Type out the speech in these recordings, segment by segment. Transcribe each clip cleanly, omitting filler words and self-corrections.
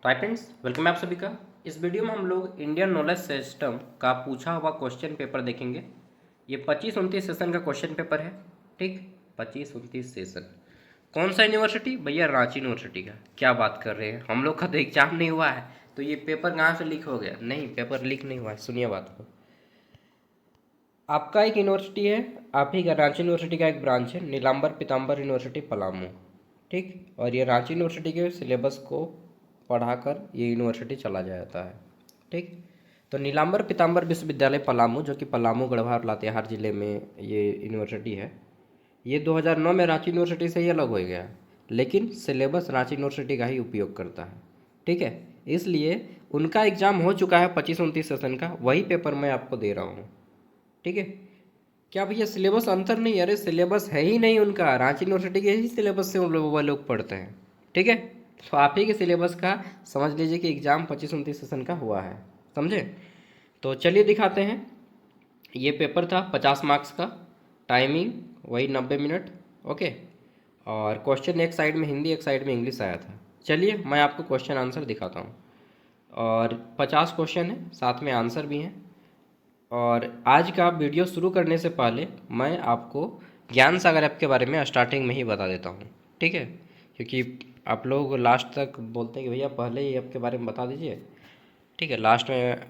तो hi friends, welcome है आप सभी का। इस वीडियो में हम लोग इंडियन नॉलेज सिस्टम का पूछा हुआ क्वेश्चन पेपर देखेंगे। ये 25-29 सेशन का क्वेश्चन पेपर है। ठीक, 25-29 सेशन। कौन सा यूनिवर्सिटी? भैया रांची यूनिवर्सिटी का। क्या बात कर रहे हैं, हम लोग का तो एग्जाम नहीं हुआ है तो ये पेपर कहाँ से लीक हो गया? नहीं, पेपर लीक नहीं हुआ है। सुनिए बात को। आपका एक यूनिवर्सिटी है, आप ही का रांची यूनिवर्सिटी का एक ब्रांच है, नीलांबर पीताम्बर यूनिवर्सिटी पलामू। ठीक, और ये रांची यूनिवर्सिटी के सिलेबस को पढ़ाकर ये यूनिवर्सिटी चला जाता है। ठीक, तो नीलांबर पीताम्बर विश्वविद्यालय पलामू, जो कि पलामू गढ़वा और लातेहार जिले में ये यूनिवर्सिटी है, ये 2009 में रांची यूनिवर्सिटी से ही अलग हो गया, लेकिन सिलेबस रांची यूनिवर्सिटी का ही उपयोग करता है। ठीक है, इसलिए उनका एग्ज़ाम हो चुका है 25-29 सेशन का, वही पेपर मैं आपको दे रहा हूँ। ठीक है, क्या भैया सिलेबस अंतर नहीं? अरे सिलेबस है ही नहीं उनका, रांची यूनिवर्सिटी के ही सिलेबस से वो लोग पढ़ते हैं। ठीक है, तो आप ही के सिलेबस का समझ लीजिए कि एग्ज़ाम 25-29 सेशन का हुआ है। समझे? तो चलिए दिखाते हैं। ये पेपर था 50 मार्क्स का, टाइमिंग वही 90 मिनट। ओके, और क्वेश्चन एक साइड में हिंदी एक साइड में इंग्लिश आया था। चलिए मैं आपको क्वेश्चन आंसर दिखाता हूँ। और 50 क्वेश्चन है, साथ में आंसर भी हैं। और आज का वीडियो शुरू करने से पहले मैं आपको ज्ञान सागर ऐप के बारे में स्टार्टिंग में ही बता देता हूँ। ठीक है, क्योंकि आप लोग लास्ट तक बोलते हैं कि भैया पहले ही ऐप के बारे में बता दीजिए। ठीक है, लास्ट में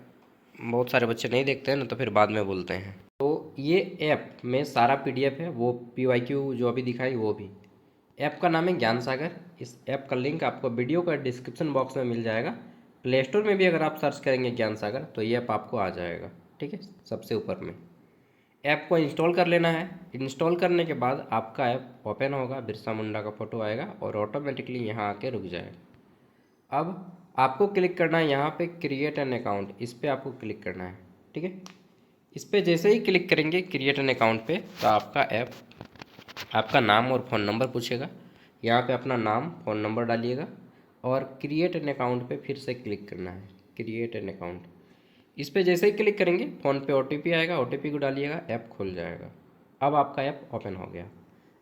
बहुत सारे बच्चे नहीं देखते हैं ना, तो फिर बाद में बोलते हैं। तो ये ऐप में सारा पीडीएफ है, वो पीवाईक्यू जो अभी दिखाई वो भी। ऐप का नाम है ज्ञान सागर। इस ऐप का लिंक आपको वीडियो का डिस्क्रिप्शन बॉक्स में मिल जाएगा। प्ले स्टोर में भी अगर आप सर्च करेंगे ज्ञान सागर तो ये ऐप आपको आ जाएगा। ठीक है, सबसे ऊपर में ऐप को इंस्टॉल कर लेना है। इंस्टॉल करने के बाद आपका ऐप ओपन होगा, बिरसा मुंडा का फोटो आएगा और ऑटोमेटिकली यहाँ आके रुक जाएगा। अब आपको क्लिक करना है यहाँ पे क्रिएट एन अकाउंट, इस पर आपको क्लिक करना है। ठीक है, इस पर जैसे ही क्लिक करेंगे क्रिएट एन अकाउंट पे, तो आपका ऐप आपका नाम और फ़ोन नंबर पूछेगा। यहाँ पे अपना नाम फ़ोन नंबर डालिएगा और क्रिएट एन अकाउंट पे फिर से क्लिक करना है, क्रिएट एन अकाउंट। इस पे जैसे ही क्लिक करेंगे फ़ोन पे ओटीपी आएगा, ओटीपी को डालिएगा, ऐप खुल जाएगा। अब आपका ऐप ओपन हो गया।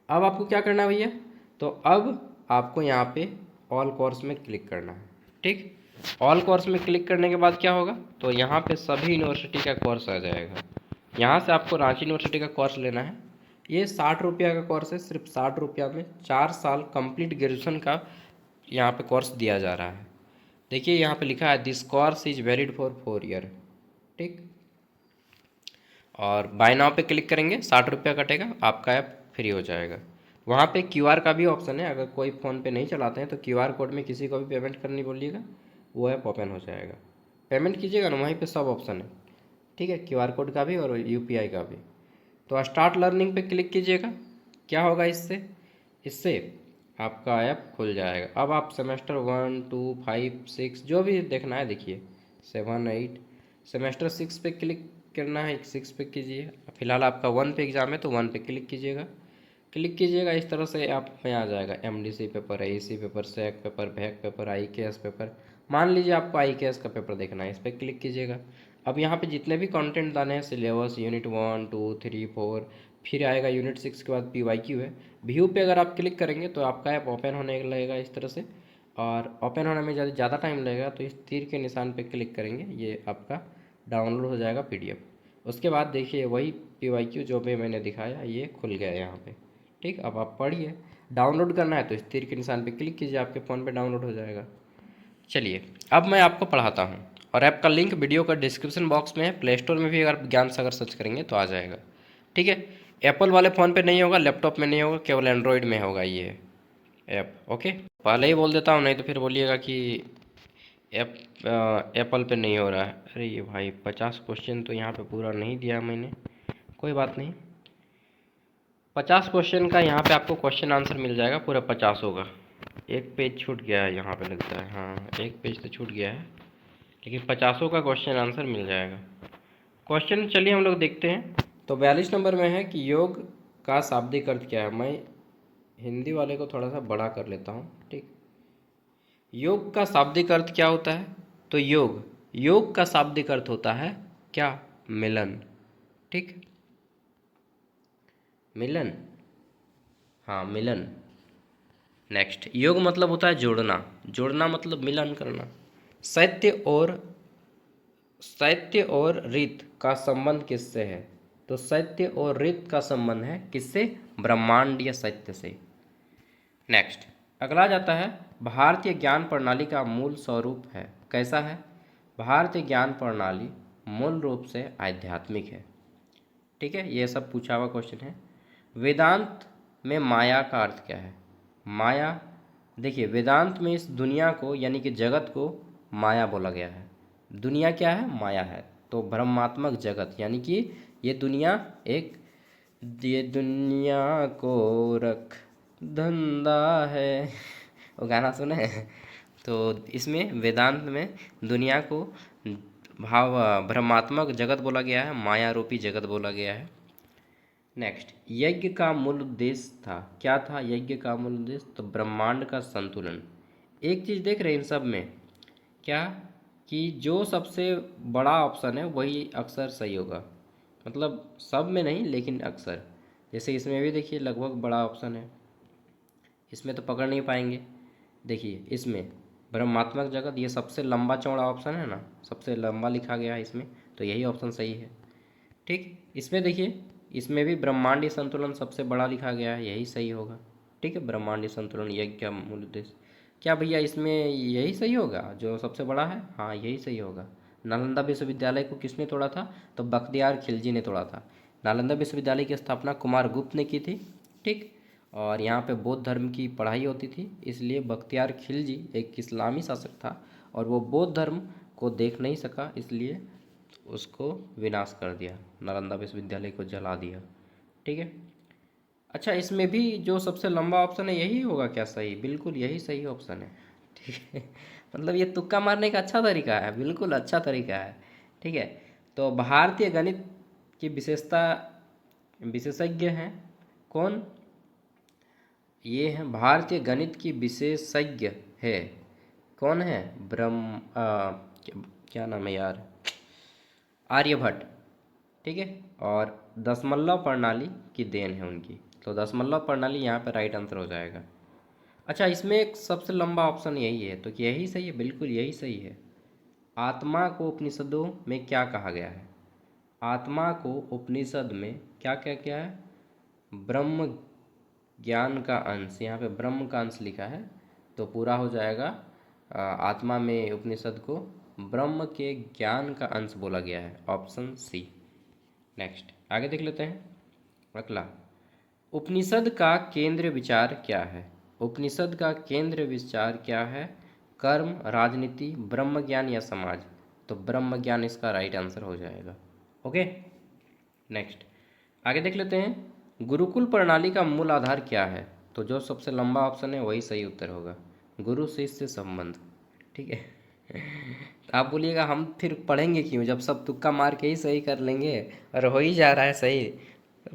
अब आपको क्या करना है भैया? तो अब आपको यहाँ पे ऑल कोर्स में क्लिक करना है। ठीक, ऑल कोर्स में क्लिक करने के बाद क्या होगा? तो यहाँ पे सभी यूनिवर्सिटी का कोर्स आ जाएगा। यहाँ से आपको रांची यूनिवर्सिटी का कोर्स लेना है। ये 60 रुपया का कोर्स है, सिर्फ 60 रुपया में 4 साल कंप्लीट ग्रेजुएशन का यहाँ पे कोर्स दिया जा रहा है। देखिए यहाँ पे लिखा है this course is valid for 4 year. ठीक, और बाय नाउ पे क्लिक करेंगे, 60 रुपया कटेगा, आपका ऐप फ्री हो जाएगा। वहाँ पे क्यूआर का भी ऑप्शन है, अगर कोई फ़ोन पे नहीं चलाते हैं तो क्यूआर कोड में किसी को भी पेमेंट करनी बोलिएगा, वो ऐप ओपन हो जाएगा। पेमेंट कीजिएगा ना, वहीं पे सब ऑप्शन है। ठीक है, क्यूआर कोड का भी और यूपीआई का भी। तो स्टार्ट लर्निंग पे क्लिक कीजिएगा। क्या होगा इससे? इससे आपका ऐप खुल जाएगा। अब आप सेमेस्टर 1, 2, 5, 6 जो भी देखना है देखिए, 7, 8, सेमेस्टर 6 पे क्लिक करना है, 6 पे कीजिए। फिलहाल आपका 1 पे एग्ज़ाम है तो 1 पे क्लिक कीजिएगा। क्लिक कीजिएगा, इस तरह से आप में आ जाएगा एमडीसी पेपर, एईसी पेपर, सैक पेपर, भैक पेपर, आईकेएस पेपर। मान लीजिए आपको आईकेएस का पेपर देखना है, इस पर क्लिक कीजिएगा। अब यहाँ पे जितने भी कंटेंट डाले हैं, सिलेबस यूनिट 1, 2, 3, 4, फिर आएगा यूनिट 6 के बाद पीवाईक्यू है। व्यू पे अगर आप क्लिक करेंगे तो आपका ऐप ओपन होने लगेगा इस तरह से, और ओपन होने में ज़्यादा टाइम लगेगा तो इस तीर के निशान पे क्लिक करेंगे, ये आपका डाउनलोड हो जाएगा पीडीएफ। उसके बाद देखिए वही पीवाईक्यू जो भी मैंने दिखाया ये खुल गया है यहाँ पे। ठीक, अब आप पढ़िए। डाउनलोड करना है तो इस तीर के निशान पे क्लिक कीजिए, आपके फ़ोन पे डाउनलोड हो जाएगा। चलिए अब मैं आपको पढ़ाता हूँ, और ऐप का लिंक वीडियो का डिस्क्रिप्शन बॉक्स में है। प्ले स्टोर में भी अगर ज्ञान सागर सर्च करेंगे तो आ जाएगा। ठीक है, एप्पल वाले फ़ोन पे नहीं होगा, लैपटॉप में नहीं होगा, केवल एंड्रॉयड में होगा ये ऐप। ओके, पहले ही बोल देता हूँ, नहीं तो फिर बोलिएगा कि ऐप एप्पल पे नहीं हो रहा है। अरे ये भाई 50 क्वेश्चन तो यहाँ पे पूरा नहीं दिया मैंने, कोई बात नहीं। 50 क्वेश्चन का यहाँ पे आपको क्वेश्चन आंसर मिल जाएगा, पूरा 50 होगा। एक पेज छूट गया है यहाँ पे लगता है, हाँ एक पेज तो छूट गया है, लेकिन 50 का क्वेश्चन आंसर मिल जाएगा। क्वेश्चन चलिए हम लोग देखते हैं। तो 42 नंबर में है कि योग का शाब्दिक अर्थ क्या है। मैं हिंदी वाले को थोड़ा सा बड़ा कर लेता हूँ। ठीक, योग का शाब्दिक अर्थ क्या होता है? तो योग योग का शाब्दिक अर्थ होता है क्या? मिलन। ठीक, मिलन, हाँ मिलन। नेक्स्ट, योग मतलब होता है जोड़ना, जोड़ना मतलब मिलन करना। सत्य और रीत का संबंध किससे है? तो सत्य और रीत का संबंध है किससे? ब्रह्मांड या सत्य से। नेक्स्ट अगला जाता है, भारतीय ज्ञान प्रणाली का मूल स्वरूप है, कैसा है? भारतीय ज्ञान प्रणाली मूल रूप से आध्यात्मिक है। ठीक है, ये सब पूछा हुआ क्वेश्चन है। वेदांत में माया का अर्थ क्या है? माया, देखिए वेदांत में इस दुनिया को यानी कि जगत को माया बोला गया है। दुनिया क्या है? माया है। तो ब्रह्मात्मक जगत यानी कि ये दुनिया एक, ये दुनिया को रख धंधा है, वो गाना सुने हैं? तो इसमें वेदांत में दुनिया को भाव ब्रह्मात्मक जगत बोला गया है, माया रूपी जगत बोला गया है। नेक्स्ट, यज्ञ का मूल उद्देश्य था, क्या था यज्ञ का मूल उद्देश्य? तो ब्रह्मांड का संतुलन। एक चीज़ देख रहे हैं इन सब में, क्या कि जो सबसे बड़ा ऑप्शन है वही अक्सर सही होगा, मतलब सब में नहीं लेकिन अक्सर। जैसे इसमें भी देखिए लगभग बड़ा ऑप्शन है, इसमें तो पकड़ नहीं पाएंगे। देखिए इसमें ब्रह्मात्मक जगत, ये सबसे लंबा चौड़ा ऑप्शन है ना, सबसे लंबा लिखा गया है इसमें, तो यही ऑप्शन सही है। ठीक, इसमें देखिए इसमें भी ब्रह्मांडीय संतुलन सबसे बड़ा लिखा गया है, यही सही होगा। ठीक है, ब्रह्मांडीय संतुलन यज्ञ का मूल उद्देश्य। क्या भैया इसमें यही सही होगा जो सबसे बड़ा है? हाँ यही सही होगा। नालंदा विश्वविद्यालय को किसने तोड़ा था? तो बख्तियार खिलजी ने तोड़ा था। नालंदा विश्वविद्यालय की स्थापना कुमारगुप्त ने की थी। ठीक, और यहाँ पे बौद्ध धर्म की पढ़ाई होती थी, इसलिए बख्तियार खिलजी एक इस्लामी शासक था और वो बौद्ध धर्म को देख नहीं सका, इसलिए उसको विनाश कर दिया, नालंदा विश्वविद्यालय को जला दिया। ठीक है, अच्छा इसमें भी जो सबसे लंबा ऑप्शन है यही होगा क्या सही? बिल्कुल यही सही ऑप्शन है। ठीक है, मतलब ये तुक्का मारने का अच्छा तरीका है, बिल्कुल अच्छा तरीका है। ठीक है, तो भारतीय गणित की विशेषज्ञ हैं कौन? ये हैं भारतीय गणित की विशेषज्ञ है, कौन है? क्या नाम है यार, आर्यभट्ट। ठीक है, और दशमलव प्रणाली की देन है उनकी, तो दशमलव प्रणाली यहाँ पर राइट आंसर हो जाएगा। अच्छा इसमें एक सबसे लंबा ऑप्शन यही है, तो यही सही है, बिल्कुल यही सही है। आत्मा को उपनिषदों में क्या कहा गया है? आत्मा को उपनिषद में क्या क्या क्या है? ब्रह्म ज्ञान का अंश, यहाँ पे ब्रह्म का अंश लिखा है, तो पूरा हो जाएगा। आत्मा में उपनिषद को ब्रह्म के ज्ञान का अंश बोला गया है, ऑप्शन सी। नेक्स्ट आगे देख लेते हैं अगला, उपनिषद का केंद्र विचार क्या है? उपनिषद का केंद्र विचार क्या है? कर्म, राजनीति, ब्रह्म ज्ञान या समाज? तो ब्रह्म ज्ञान इसका राइट आंसर हो जाएगा। ओके, नेक्स्ट आगे देख लेते हैं, गुरुकुल प्रणाली का मूल आधार क्या है? तो जो सबसे लंबा ऑप्शन है वही सही उत्तर होगा, गुरु शिष्य संबंध। ठीक है, तो आप बोलिएगा हम फिर पढ़ेंगे क्यों जब सब तुक्का मार के ही सही कर लेंगे, और हो ही जा रहा है सही।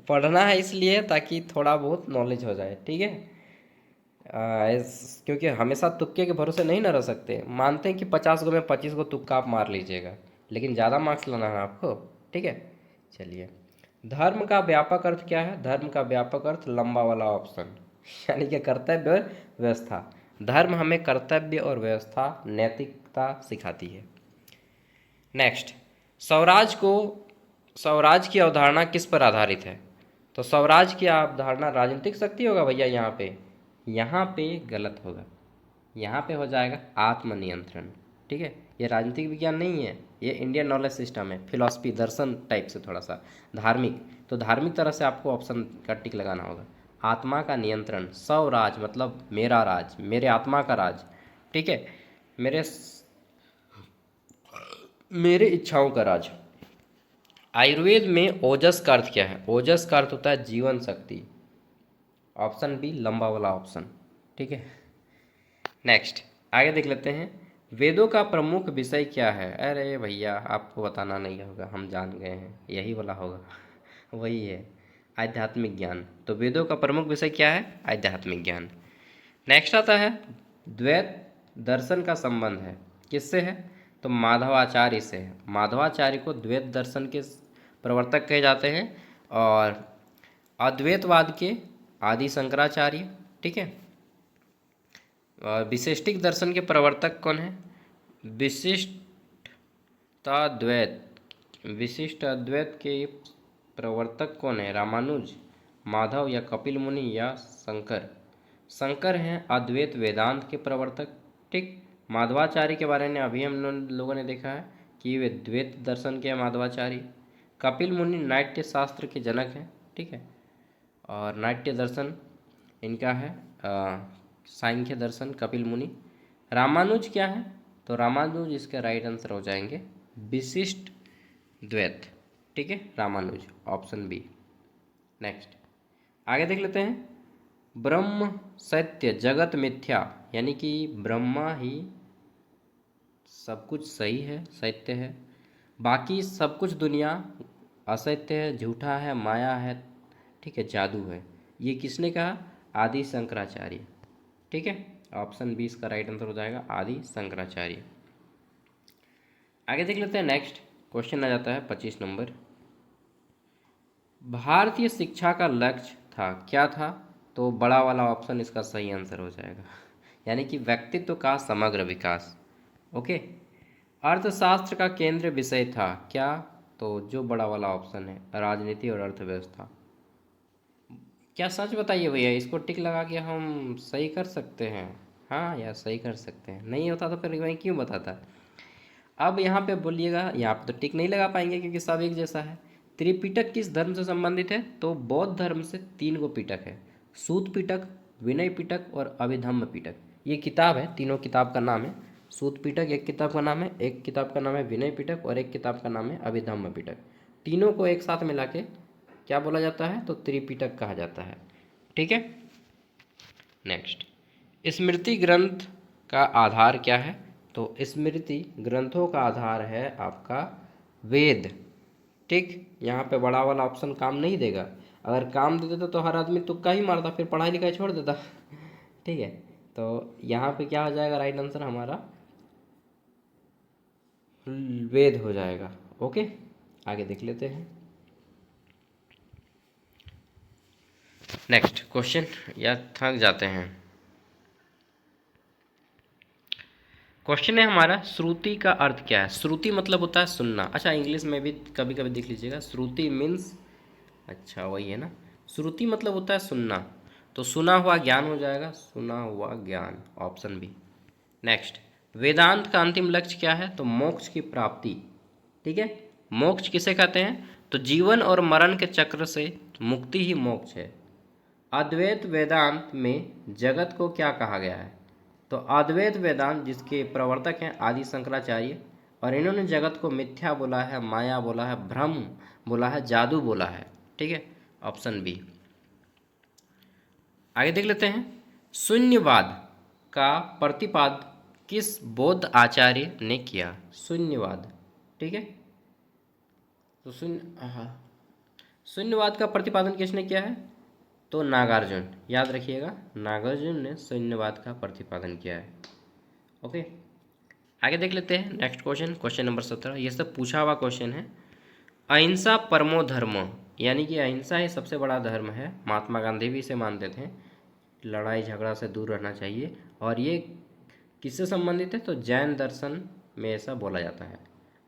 पढ़ना है इसलिए ताकि थोड़ा बहुत नॉलेज हो जाए। ठीक है, क्योंकि हमेशा तुक्के के भरोसे नहीं ना रह सकते। मानते हैं कि 50 गो में 25 गो तुक्का आप मार लीजिएगा, लेकिन ज़्यादा मार्क्स लाना है आपको। ठीक है, चलिए, धर्म का व्यापक अर्थ क्या है? धर्म का व्यापक अर्थ लंबा वाला ऑप्शन, यानी कि कर्तव्य और व्यवस्था। धर्म हमें कर्तव्य और व्यवस्था, नैतिकता सिखाती है। नेक्स्ट, स्वराज की अवधारणा किस पर आधारित है? तो स्वराज की अवधारणा राजनीतिक शक्ति होगा भैया, यहाँ पे गलत होगा, यहाँ पे हो जाएगा आत्मनियंत्रण। ठीक है, ये राजनीतिक विज्ञान नहीं है, ये इंडियन नॉलेज सिस्टम है, फिलॉसफी दर्शन टाइप से, थोड़ा सा धार्मिक। तो धार्मिक तरह से आपको ऑप्शन का टिक लगाना होगा। आत्मा का नियंत्रण, स्वराज मतलब मेरा राज, मेरे आत्मा का राज। ठीक है, मेरे इच्छाओं का राज। आयुर्वेद में ओजस का अर्थ क्या है? ओजस का अर्थ होता है जीवन शक्ति, ऑप्शन बी लंबा वाला ऑप्शन। ठीक है, नेक्स्ट आगे देख लेते हैं, वेदों का प्रमुख विषय क्या है? अरे भैया आपको बताना नहीं होगा, हम जान गए हैं, यही वाला होगा, वही है आध्यात्मिक ज्ञान। तो वेदों का प्रमुख विषय क्या है? आध्यात्मिक ज्ञान। नेक्स्ट आता है, द्वैत दर्शन का संबंध है किससे है? तो माधवाचार्य से है। माधवाचार्य को द्वैत दर्शन के प्रवर्तक कहे जाते हैं, और अद्वैतवाद के आदि शंकराचार्य। ठीक है, और विशिष्टिक दर्शन के प्रवर्तक कौन है? विशिष्ट अद्वैत के प्रवर्तक कौन है? रामानुज, माधव या कपिल मुनि या शंकर? शंकर हैं अद्वैत वेदांत के प्रवर्तक। ठीक। माधवाचार्य के बारे में अभी हम लोगों ने देखा है कि वे द्वैत दर्शन के माधवाचार्य। कपिल मुनि नाट्य शास्त्र के जनक हैं। ठीक है। और नाट्य दर्शन इनका है सांख्य दर्शन कपिल मुनि। रामानुज क्या है? तो रामानुज इसके राइट आंसर हो जाएंगे विशिष्ट द्वैत। ठीक है, रामानुज ऑप्शन बी। नेक्स्ट आगे देख लेते हैं। ब्रह्म सत्य जगत मिथ्या, यानी कि ब्रह्मा ही सब कुछ सही है, सत्य है, बाकी सब कुछ दुनिया असत्य है, झूठा है, माया है, ठीक है, जादू है। ये किसने कहा? आदि शंकराचार्य। ठीक है, ऑप्शन बी इसका राइट आंसर हो जाएगा आदि शंकराचार्य। आगे देख लेते हैं। नेक्स्ट क्वेश्चन आ जाता है 25 नंबर। भारतीय शिक्षा का लक्ष्य था, क्या था? तो बड़ा वाला ऑप्शन इसका सही आंसर हो जाएगा, यानी कि व्यक्तित्व का समग्र विकास। ओके। अर्थशास्त्र का केंद्र विषय था, क्या? तो जो बड़ा वाला ऑप्शन है राजनीति और अर्थव्यवस्था। क्या सच बताइए भैया, इसको टिक लगा के हम सही कर सकते हैं? हाँ यार, सही कर सकते हैं। नहीं होता तो फिर मैं क्यों बताता? अब यहाँ पे बोलिएगा, यहाँ पे तो टिक नहीं लगा पाएंगे क्योंकि सब एक जैसा है। त्रिपिटक किस धर्म से संबंधित है? तो बौद्ध धर्म से 3 गो पिटक है, सूत पिटक, विनय पिटक और अभिधम्म पिटक। ये किताब है, तीनों किताब का नाम है। सूत पिटक एक किताब का नाम है, एक किताब का नाम है विनय पिटक और एक किताब का नाम है अभिधम्म पिटक। तीनों को एक साथ मिला के क्या बोला जाता है? तो त्रिपिटक कहा जाता है। ठीक है। नेक्स्ट, स्मृति ग्रंथ का आधार क्या है? तो स्मृति ग्रंथों का आधार है आपका वेद। ठीक, यहाँ पे बड़ा वाला ऑप्शन काम नहीं देगा। अगर काम दे देता तो हर आदमी तुक्का ही मारता, फिर पढ़ाई लिखाई छोड़ देता। ठीक है, तो यहाँ पे क्या हो जाएगा राइट आंसर हमारा? वेद हो जाएगा। ओके, आगे देख लेते हैं। नेक्स्ट क्वेश्चन, या थक जाते हैं। क्वेश्चन है हमारा, श्रुति का अर्थ क्या है? श्रुति मतलब होता है सुनना। अच्छा, इंग्लिश में भी कभी कभी देख लीजिएगा, श्रुति मीन्स, अच्छा वही है ना, श्रुति मतलब होता है सुनना, तो सुना हुआ ज्ञान हो जाएगा, सुना हुआ ज्ञान, ऑप्शन बी। नेक्स्ट, वेदांत का अंतिम लक्ष्य क्या है? तो मोक्ष की प्राप्ति। ठीक है, मोक्ष किसे कहते हैं? तो जीवन और मरण के चक्र से मुक्ति ही मोक्ष है। अद्वैत वेदांत में जगत को क्या कहा गया है? तो अद्वैत वेदांत जिसके प्रवर्तक हैं आदि शंकराचार्य, और इन्होंने जगत को मिथ्या बोला है, माया बोला है, भ्रम बोला है, जादू बोला है। ठीक है, ऑप्शन बी। आगे देख लेते हैं। शून्यवाद का प्रतिपाद किस बौद्ध आचार्य ने किया? शून्यवाद। ठीक है, तो शून्यवाद का प्रतिपादन किसने किया है? तो नागार्जुन, याद रखिएगा, नागार्जुन ने शून्यवाद का प्रतिपादन किया है। ओके, आगे देख लेते हैं। नेक्स्ट क्वेश्चन, क्वेश्चन नंबर 17, ये सब पूछा हुआ क्वेश्चन है। अहिंसा परमो धर्म, यानी कि अहिंसा ही सबसे बड़ा धर्म है। महात्मा गांधी भी इसे मानते थे, लड़ाई झगड़ा से दूर रहना चाहिए। और ये किससे संबंधित है? तो जैन दर्शन में ऐसा बोला जाता है।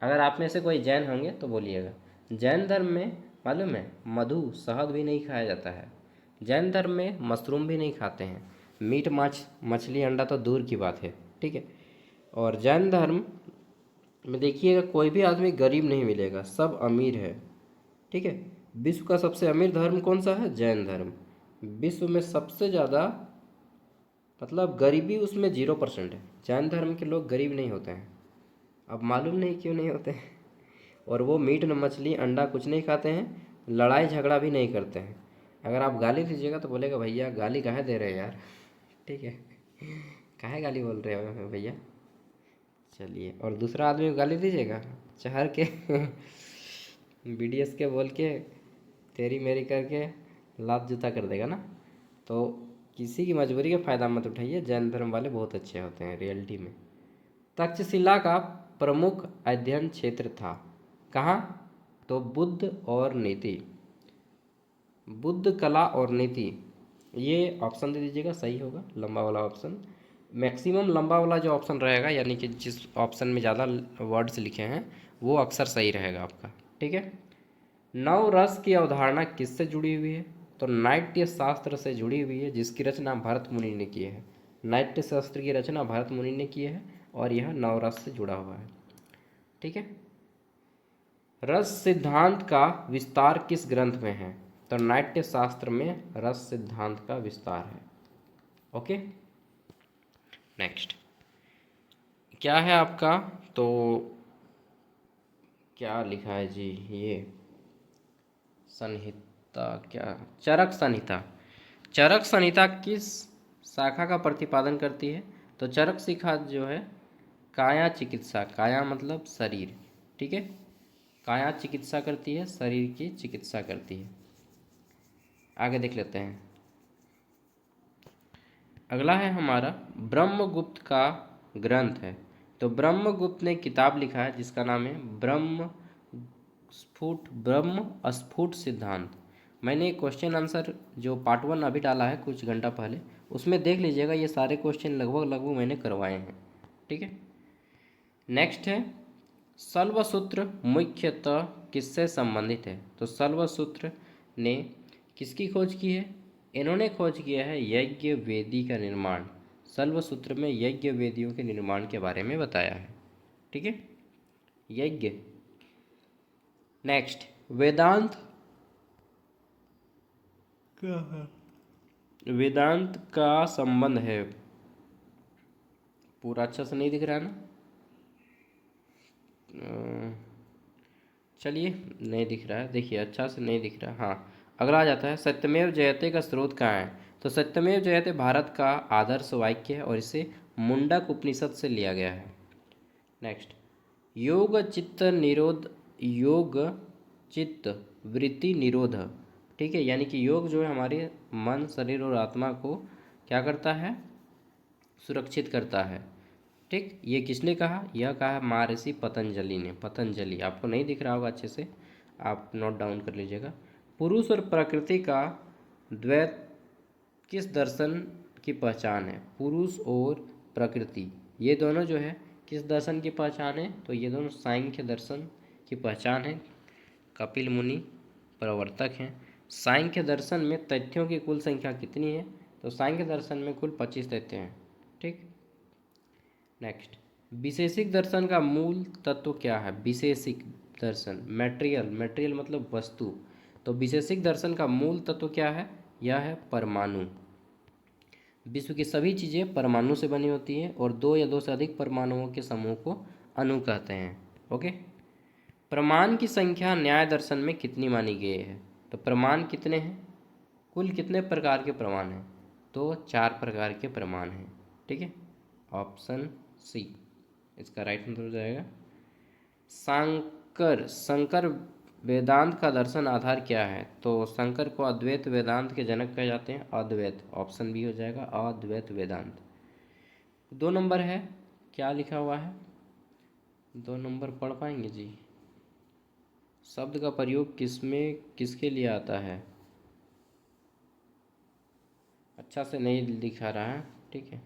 अगर आप में से कोई जैन होंगे तो बोलिएगा। जैन धर्म में मालूम है मधु शहद भी नहीं खाया जाता है। जैन धर्म में मशरूम भी नहीं खाते हैं, मीट माछ मछली अंडा तो दूर की बात है। ठीक है, और जैन धर्म में देखिएगा कोई भी आदमी गरीब नहीं मिलेगा, सब अमीर है। ठीक है, विश्व का सबसे अमीर धर्म कौन सा है? जैन धर्म। विश्व में सबसे ज़्यादा मतलब गरीबी उसमें 0% है। जैन धर्म के लोग गरीब नहीं होते हैं, अब मालूम नहीं क्यों नहीं होते हैं। और वो मीट न मछली अंडा कुछ नहीं खाते हैं, लड़ाई झगड़ा भी नहीं करते हैं। अगर आप गाली दीजिएगा तो बोलेगा भैया गाली काहे दे रहे हैं यार। ठीक है, काहे गाली बोल रहे हो भैया। चलिए, और दूसरा आदमी को गाली दीजिएगा, चहर के BDS के बोल के तेरी मेरी करके लात जूता कर देगा ना। तो किसी की मजबूरी का फ़ायदा मत उठाइए, जैन धर्म वाले बहुत अच्छे होते हैं रियलिटी में। तक्षशिला का प्रमुख अध्ययन क्षेत्र था, कहाँ? तो बुद्ध और नीति, बुद्ध कला और नीति, ये ऑप्शन दे दीजिएगा, सही होगा लंबा वाला ऑप्शन। मैक्सिमम लंबा वाला जो ऑप्शन रहेगा, यानी कि जिस ऑप्शन में ज़्यादा वर्ड्स लिखे हैं, वो अक्सर सही रहेगा आपका। ठीक है। नव रस की अवधारणा किससे जुड़ी हुई है? तो नाट्य शास्त्र से जुड़ी हुई है, जिसकी रचना भरत मुनि ने की है। नाट्य शास्त्र की रचना भरत मुनि ने की है और यह नवरस से जुड़ा हुआ है। ठीक है। रस सिद्धांत का विस्तार किस ग्रंथ में है? तो नाट्य शास्त्र में रस सिद्धांत का विस्तार है। ओके, नेक्स्ट क्या है आपका? तो क्या लिखा है जी? ये संहिता, क्या चरक संहिता। चरक संहिता किस शाखा का प्रतिपादन करती है? तो चरक शिखा जो है काया चिकित्सा, काया मतलब शरीर, ठीक है, काया चिकित्सा करती है, शरीर की चिकित्सा करती है। आगे देख लेते हैं। अगला है हमारा ब्रह्मगुप्त का ग्रंथ है। तो ब्रह्मगुप्त ने किताब लिखा है जिसका नाम है ब्रह्म स्फुट सिद्धांत। मैंने क्वेश्चन आंसर जो पार्ट 1 अभी डाला है कुछ घंटा पहले, उसमें देख लीजिएगा, ये सारे क्वेश्चन लगभग लगभग मैंने करवाए हैं। ठीक है। नेक्स्ट है शल्वसूत्र मुख्यतः किससे संबंधित है? तो शल्वसूत्र ने किसकी खोज की है? इन्होंने खोज किया है यज्ञ वेदी का निर्माण। शल्वसूत्र में यज्ञ वेदियों के निर्माण के बारे में बताया है। ठीक है, यज्ञ। नेक्स्ट वेदांत क्या है? वेदांत का संबंध है, पूरा अच्छा से नहीं दिख रहा है ना? चलिए, नहीं दिख रहा है, देखिए अच्छा से नहीं दिख रहा। हाँ, अगला आ जाता है सत्यमेव जयते का स्रोत कहाँ है? तो सत्यमेव जयते भारत का आदर्श वाक्य है और इसे मुंडक उपनिषद से लिया गया है। नेक्स्ट योग चित्त निरोध, योग चित्त वृत्ति निरोध। ठीक है, यानी कि योग जो है हमारे मन, शरीर और आत्मा को क्या करता है? सुरक्षित करता है। ठीक, ये किसने कहा? यह कहा महर्षि पतंजलि ने। पतंजलि, आपको नहीं दिख रहा होगा अच्छे से, आप नोट डाउन कर लीजिएगा। पुरुष और प्रकृति का द्वैत किस दर्शन की पहचान है? पुरुष और प्रकृति, ये दोनों जो है किस दर्शन की पहचान है? तो ये दोनों सांख्य दर्शन की पहचान है। कपिल मुनि प्रवर्तक हैं। सांख्य दर्शन में तथ्यों की कुल संख्या कितनी है? तो सांख्य दर्शन में कुल 25 तथ्य हैं। ठीक। नेक्स्ट विशेषिक दर्शन का मूल तत्व क्या है? विशेषिक दर्शन, मटेरियल, मटेरियल मतलब वस्तु। तो विशेषिक दर्शन का मूल तत्व क्या है? यह है परमाणु। विश्व की सभी चीज़ें परमाणु से बनी होती हैं और दो या दो से अधिक परमाणुओं के समूह को अणु कहते हैं। ओके। प्रमाण की संख्या न्याय दर्शन में कितनी मानी गई है? तो प्रमाण कितने हैं? कुल कितने प्रकार के प्रमाण हैं? तो 4 प्रकार के प्रमाण हैं। ठीक है, ऑप्शन सी इसका राइट आंसर हो जाएगा। शंकर वेदांत का दर्शन आधार क्या है? तो शंकर को अद्वैत वेदांत के जनक कहे जाते हैं। अद्वैत, ऑप्शन बी हो जाएगा, अद्वैत वेदांत। 2 नंबर है, क्या लिखा हुआ है? 2 नंबर पढ़ पाएंगे जी? शब्द का प्रयोग किसमें किसके लिए आता है? अच्छा से नहीं दिखा रहा है। ठीक है,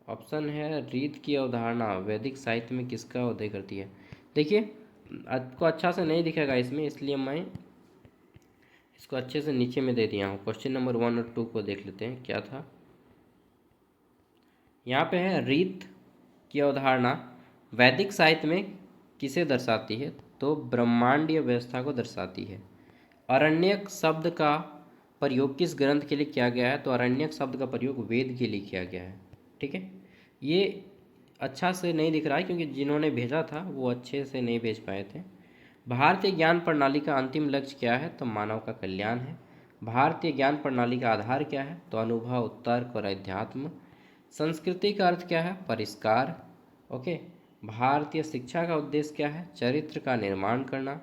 ऑप्शन है रीत की अवधारणा वैदिक साहित्य में किसका उदय करती है? देखिए, आपको अच्छा से नहीं दिखेगा इसमें, इसलिए मैं इसको अच्छे से नीचे में दे दिया हूँ। क्वेश्चन नंबर 1 और 2 को देख लेते हैं क्या था। यहाँ पे है रीत की अवधारणा वैदिक साहित्य में किसे दर्शाती है? तो ब्रह्मांडीय व्यवस्था को दर्शाती है। अरण्यक शब्द का प्रयोग किस ग्रंथ के लिए किया गया है? तो अरण्यक शब्द का प्रयोग वेद के लिए किया गया है। ठीक है, ये अच्छा से नहीं दिख रहा है क्योंकि जिन्होंने भेजा था वो अच्छे से नहीं भेज पाए थे। भारतीय ज्ञान प्रणाली का अंतिम लक्ष्य क्या है? तो मानव का कल्याण है। भारतीय ज्ञान प्रणाली का आधार क्या है? तो अनुभव, तर्क और अध्यात्म। संस्कृति का अर्थ क्या है? परिष्कार। ओके। भारतीय शिक्षा का उद्देश्य क्या है? चरित्र का निर्माण करना।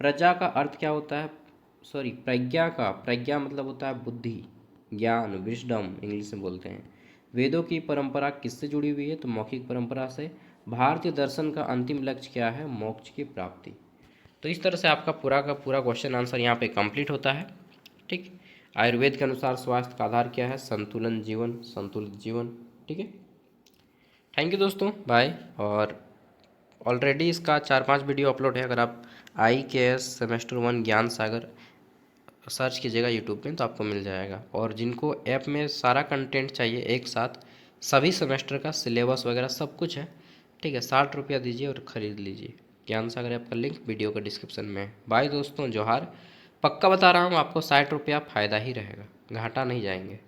प्रजा का अर्थ क्या होता है? प्रज्ञा मतलब होता है बुद्धि, ज्ञान, विजडम इंग्लिश में बोलते हैं। वेदों की परंपरा किससे जुड़ी हुई है? तो मौखिक परंपरा से। भारतीय दर्शन का अंतिम लक्ष्य क्या है? मोक्ष की प्राप्ति। तो इस तरह से आपका पूरा का पूरा क्वेश्चन आंसर यहाँ पे कंप्लीट होता है। ठीक, आयुर्वेद के अनुसार स्वास्थ्य का आधार क्या है? संतुलन जीवन, संतुलित जीवन। ठीक है, थैंक यू दोस्तों, बाय। और ऑलरेडी इसका 4-5 वीडियो अपलोड है। अगर आप IKS सेमेस्टर 1 ज्ञान सागर सर्च कीजिएगा यूट्यूब में तो आपको मिल जाएगा। और जिनको ऐप में सारा कंटेंट चाहिए एक साथ, सभी सेमेस्टर का सिलेबस वगैरह सब कुछ है, ठीक है, 60 रुपया दीजिए और ख़रीद लीजिए। ज्ञान सागर ऐप का लिंक वीडियो का डिस्क्रिप्शन में है। बाय दोस्तों, जोहार। पक्का बता रहा हूँ आपको 60 रुपया फ़ायदा ही रहेगा, घाटा नहीं जाएंगे।